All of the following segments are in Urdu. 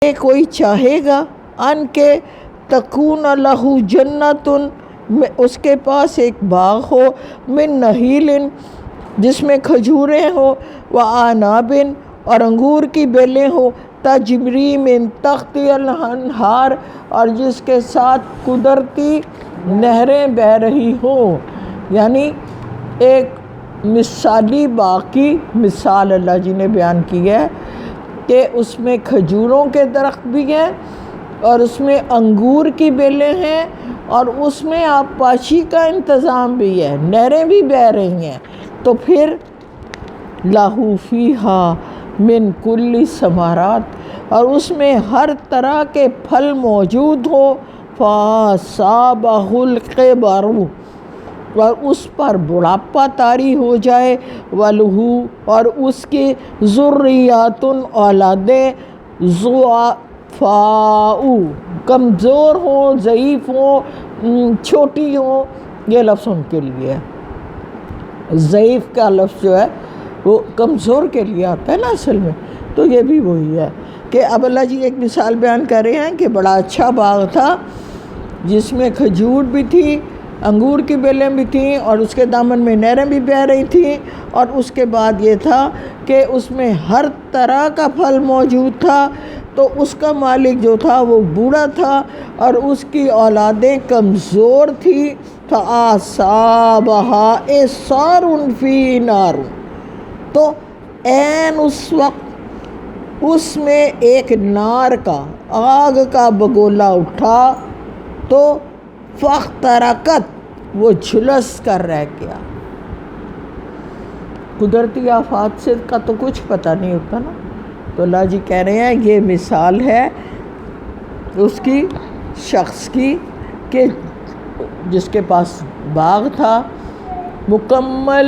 کہ کوئی چاہے گا ان کے تکون لہو جنتن، اس کے پاس ایک باغ ہو، من نحیل جس میں کھجوریں ہو، وعناب اور انگور کی بیلیں ہو، تجری من تحتہا الانہار اور جس کے ساتھ قدرتی نہریں بہہ رہی ہوں۔ یعنی ایک مثالی باغ کی مثال اللہ جی نے بیان کی ہے کہ اس میں کھجوروں کے درخت بھی ہیں اور اس میں انگور کی بیلیں ہیں اور اس میں آبپاشی کا انتظام بھی ہے، نہریں بھی بہہ رہی ہیں۔ تو پھر لہو فیہا من کل ثمرات، اور اس میں ہر طرح کے پھل موجود ہو، فاصابہ الکبر، اور اس پر بڑھاپا طاری ہو جائے، وَلَہُ اور اس کی ذریات اولادیں، ضعفاء کمزور ہوں، ضعیف ہوں، چھوٹی ہوں۔ یہ لفظ ان کے لیے ہے، ضعیف کا لفظ جو ہے وہ کمزور کے لیے آتا ہے نا اصل میں، تو یہ بھی وہی ہے کہ اب اللہ جی ایک مثال بیان کر رہے ہیں کہ بڑا اچھا باغ تھا جس میں کھجور بھی تھی، انگور کی بیلیں بھی تھیں اور اس کے دامن میں نہریں بھی بہہ رہی تھیں، اور اس کے بعد یہ تھا کہ اس میں ہر طرح کا پھل موجود تھا۔ تو اس کا مالک جو تھا وہ بوڑھا تھا اور اس کی اولادیں کمزور تھیں، فَأَصَابَهَا إِعْصَارٌ فِيهِ نَارٌ، تو عین اس وقت اس میں ایک نار کا، آگ کا بگولا اٹھا، تو فاحترقت، وہ جھلس کر رہ گیا۔ قدرتی آفات سے کا تو کچھ پتہ نہیں ہوتا نا، تو اللہ جی کہہ رہے ہیں یہ مثال ہے اس کی شخص کی کہ جس کے پاس باغ تھا مکمل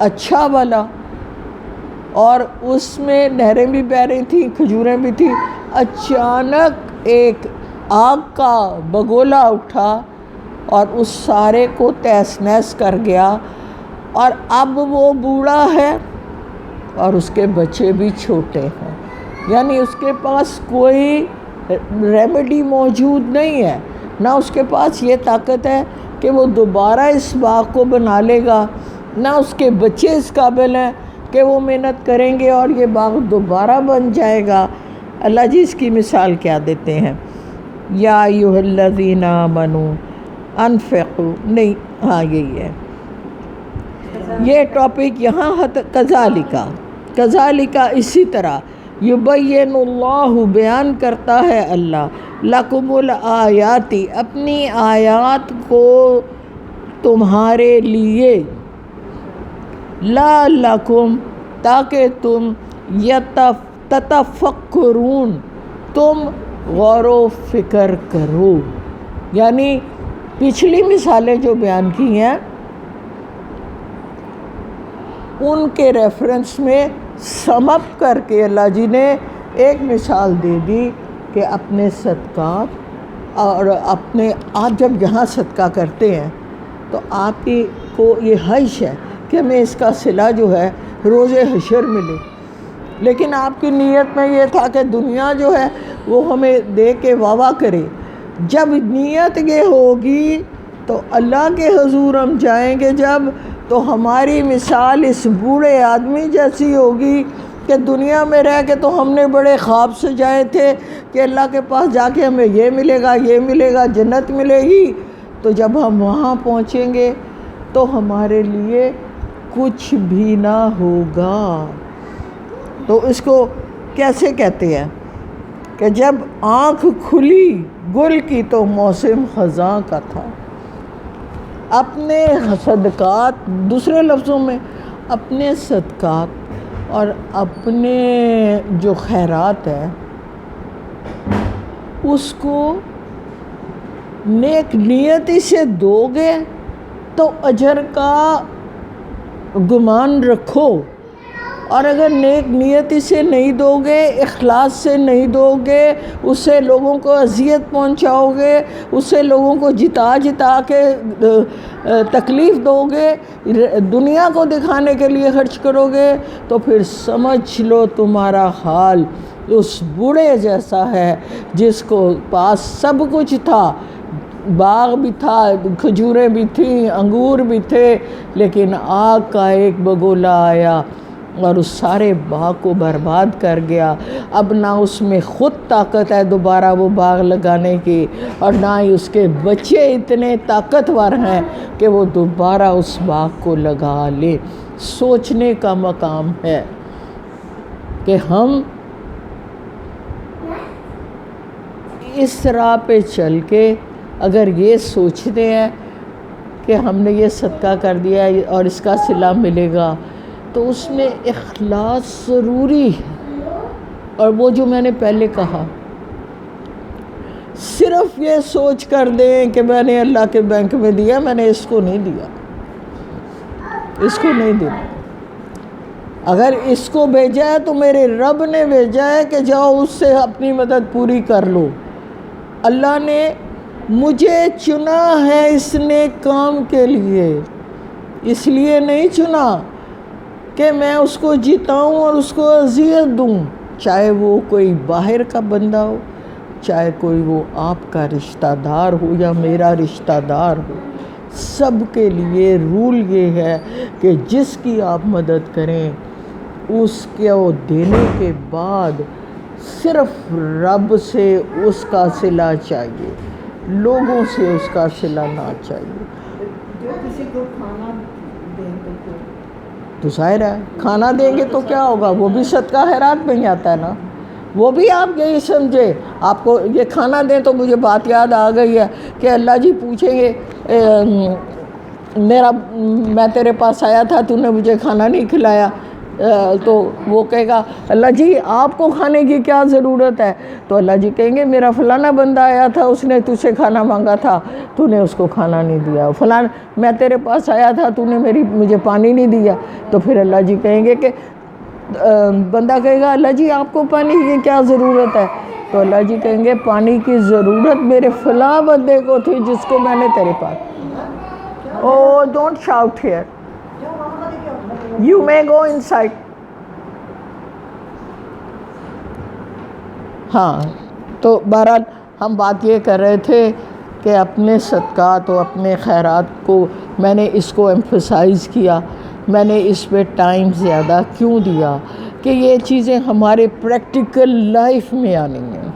اچھا والا، اور اس میں نہریں بھی بہہ رہی تھیں، کھجوریں بھی تھیں، اچانک ایک آگ کا بگولا اٹھا اور اس سارے کو تہس نہس کر گیا، اور اب وہ بوڑھا ہے اور اس کے بچے بھی چھوٹے ہیں، یعنی اس کے پاس کوئی ریمیڈی موجود نہیں ہے، نہ اس کے پاس یہ طاقت ہے کہ وہ دوبارہ اس باغ کو بنا لے گا، نہ اس کے بچے اس قابل ہیں کہ وہ محنت کریں گے اور یہ باغ دوبارہ بن جائے گا۔ اللہ جی اس کی مثال کیا دیتے ہیں، یا ایھا الذین آمنوا انفقوا، نہیں ہاں یہی ہے یہ ٹاپک یہاں، کذالک اسی طرح، یبین اللہ بیان کرتا ہے اللہ، لکم الآیات اپنی آیات کو تمہارے لیے، لعلکم تاکہ تم تتفکرون تم غور و فکر کرو۔ یعنی پچھلی مثالیں جو بیان کی ہیں ان کے ریفرنس میں سم اپ کر کے اللہ جی نے ایک مثال دے دی کہ اپنے صدقات اور آپ جب یہاں صدقہ کرتے ہیں تو آپ کی کو یہ خواہش ہے کہ ہمیں اس کا صلہ جو ہے روز حشر ملے، لیکن آپ کی نیت میں یہ تھا کہ دنیا جو ہے وہ ہمیں دے کے واہ واہ کرے۔ جب نیت یہ ہوگی تو اللہ کے حضور ہم جائیں گے جب، تو ہماری مثال اس بوڑھے آدمی جیسی ہوگی کہ دنیا میں رہ کے تو ہم نے بڑے خواب سے جائے تھے کہ اللہ کے پاس جا کے ہمیں یہ ملے گا، یہ ملے گا، جنت ملے گی، تو جب ہم وہاں پہنچیں گے تو ہمارے لیے کچھ بھی نہ ہوگا۔ تو اس کو کیسے کہتے ہیں کہ جب آنکھ کھلی گل کی تو موسم خزاں کا تھا۔ اپنے صدقات، دوسرے لفظوں میں اپنے صدقات اور اپنے جو خیرات ہے اس کو نیک نیتی سے دو گے تو اجر کا گمان رکھو، اور اگر نیک نیتی سے نہیں دو گے، اخلاص سے نہیں دو گے، اس سے لوگوں کو اذیت پہنچاؤ گے، اس سے لوگوں کو جتا کے تکلیف دو گے، دنیا کو دکھانے کے لیے خرچ کرو گے، تو پھر سمجھ لو تمہارا حال اس بوڑھے جیسا ہے جس کو پاس سب کچھ تھا، باغ بھی تھا، کھجوریں بھی تھیں، انگور بھی تھے، لیکن آگ کا ایک بگولا آیا اور اس سارے باغ کو برباد کر گیا۔ اب نہ اس میں خود طاقت ہے دوبارہ وہ باغ لگانے کی، اور نہ ہی اس کے بچے اتنے طاقتور ہیں کہ وہ دوبارہ اس باغ کو لگا لے۔ سوچنے کا مقام ہے کہ ہم اس راہ پہ چل کے اگر یہ سوچتے ہیں کہ ہم نے یہ صدقہ کر دیا اور اس کا صلہ ملے گا، تو اس میں اخلاص ضروری ہے۔ اور وہ جو میں نے پہلے کہا، صرف یہ سوچ کر دیں کہ میں نے اللہ کے بینک میں دیا، میں نے اس کو نہیں دیا، اس کو نہیں دیا۔ اگر اس کو بھیجا ہے تو میرے رب نے بھیجا ہے کہ جاؤ اس سے اپنی مدد پوری کر لو۔ اللہ نے مجھے چنا ہے اس نیک کام کے لیے، اس لیے نہیں چنا کہ میں اس کو جتاؤں اور اس کو اذیت دوں، چاہے وہ کوئی باہر کا بندہ ہو، چاہے کوئی وہ آپ کا رشتہ دار ہو یا میرا رشتہ دار ہو۔ سب کے لیے رول یہ ہے کہ جس کی آپ مدد کریں اس کو دینے کے بعد صرف رب سے اس کا صلہ چاہیے، لوگوں سے اس کا صلہ نہ چاہیے۔ جو کسی کو کھانا دیں تو ظاہر ہے کھانا دیں گے تو کیا ہوگا، وہ بھی صدقہ خیرات میں ہی آتا ہے نا۔ وہ بھی آپ یہی سمجھے، آپ کو یہ کھانا دیں تو مجھے بات یاد آ گئی ہے کہ اللہ جی پوچھیں گے میں تیرے پاس آیا تھا، تو نے مجھے کھانا نہیں کھلایا، تو وہ کہے گا اللہ جی آپ کو کھانے کی کیا ضرورت ہے؟ تو اللہ جی کہیں گے میرا فلانا بندہ آیا تھا، اس نے تجھ سے کھانا مانگا تھا، تو نے اس کو کھانا نہیں دیا۔ فلاں میں تیرے پاس آیا تھا، تو نے مجھے پانی نہیں دیا۔ تو پھر اللہ جی کہیں گے کہ بندہ کہے گا اللہ جی آپ کو پانی کی کیا ضرورت ہے؟ تو اللہ جی کہیں گے پانی کی ضرورت میرے فلاں بندے کو تھی جس کو میں نے تیرے پاس۔ Oh, don't shout here. You may go inside. ہاں، تو بہرحال ہم بات یہ کر رہے تھے کہ اپنے صدقات و اپنے خیرات کو میں نے اس کو ایمفسائز کیا، میں نے اس پہ ٹائم زیادہ کیوں دیا کہ یہ چیزیں ہمارے پریکٹیکل لائف میں آنی ہیں،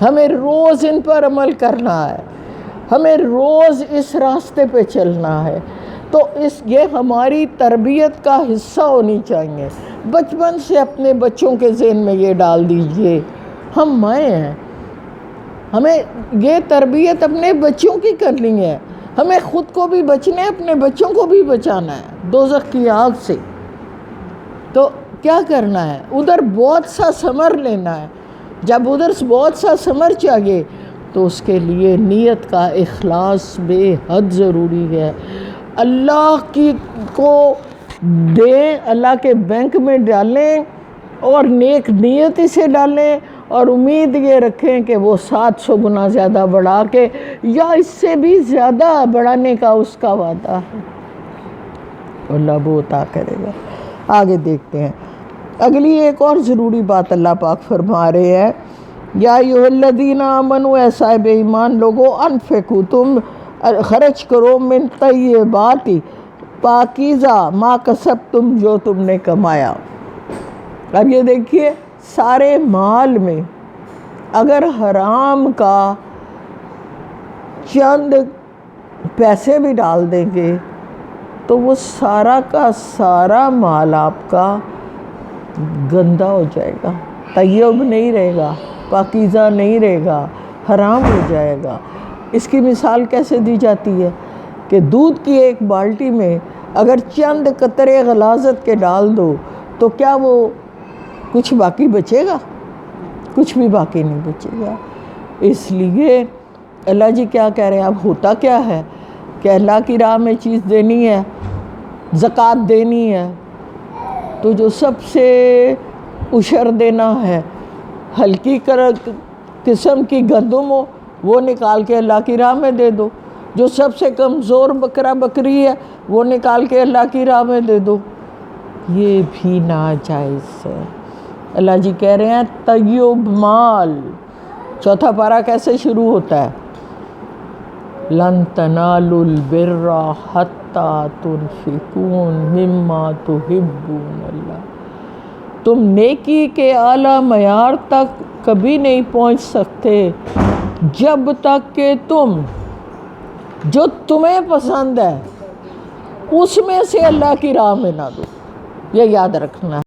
ہمیں روز ان پر عمل کرنا ہے، ہمیں روز اس راستے پہ چلنا ہے۔ تو یہ ہماری تربیت کا حصہ ہونی چاہیے۔ بچپن سے اپنے بچوں کے ذہن میں یہ ڈال دیجئے ہم مائیں ہیں، ہمیں یہ تربیت اپنے بچوں کی کرنی ہے، ہمیں خود کو بھی بچنا ہے، اپنے بچوں کو بھی بچانا ہے دوزخ کی آگ سے۔ تو کیا کرنا ہے؟ ادھر بہت سا ثمر لینا ہے۔ جب ادھر بہت سا ثمر چاہیے تو اس کے لیے نیت کا اخلاص بے حد ضروری ہے۔ اللہ کو دیں، اللہ کے بینک میں ڈالیں اور نیک نیت سے ڈالیں، اور امید یہ رکھیں کہ وہ 700 گنا زیادہ بڑھا کے یا اس سے بھی زیادہ بڑھانے کا اس کا وعدہ ہے، اللہ وہ عطا کرے گا۔ آگے دیکھتے ہیں اگلی ایک اور ضروری بات اللہ پاک فرما رہے ہیں، یا ایھا الذین آمنوا، اے صاحب ایمان لوگو، انفقوا تم خرچ کرو، من طیبات پاکیزہ ما کسبتم، جو تم نے کمایا۔ اب یہ دیکھیے سارے مال میں اگر حرام کا چند پیسے بھی ڈال دیں گے تو وہ سارا کا سارا مال آپ کا گندا ہو جائے گا، طیب نہیں رہے گا، پاکیزہ نہیں رہے گا، حرام ہو جائے گا۔ اس کی مثال کیسے دی جاتی ہے کہ دودھ کی ایک بالٹی میں اگر چند قطرے غلاظت کے ڈال دو تو کیا وہ کچھ باقی بچے گا؟ کچھ بھی باقی نہیں بچے گا۔ اس لیے اللہ جی کیا کہہ رہے ہیں؟ اب ہوتا کیا ہے کہ اللہ کی راہ میں چیز دینی ہے، زکوٰۃ دینی ہے، تو جو سب سے عشر دینا ہے، ہلکی قسم کی گندم ہو وہ نکال کے اللہ کی راہ میں دے دو، جو سب سے کمزور بکرا بکری ہے وہ نکال کے اللہ کی راہ میں دے دو۔ یہ بھی ناجائز ہے، اللہ جی کہہ رہے ہیں طیب مال. چوتھا پارہ کیسے شروع ہوتا ہے؟ لن تنالوا البر حتی تنفقوا مما تحبون. اللہ تم نیکی کے اعلیٰ معیار تک کبھی نہیں پہنچ سکتے جب تک کہ تم جو تمہیں پسند ہے اس میں سے اللہ کی راہ میں نہ دو. یہ یاد رکھنا ہے.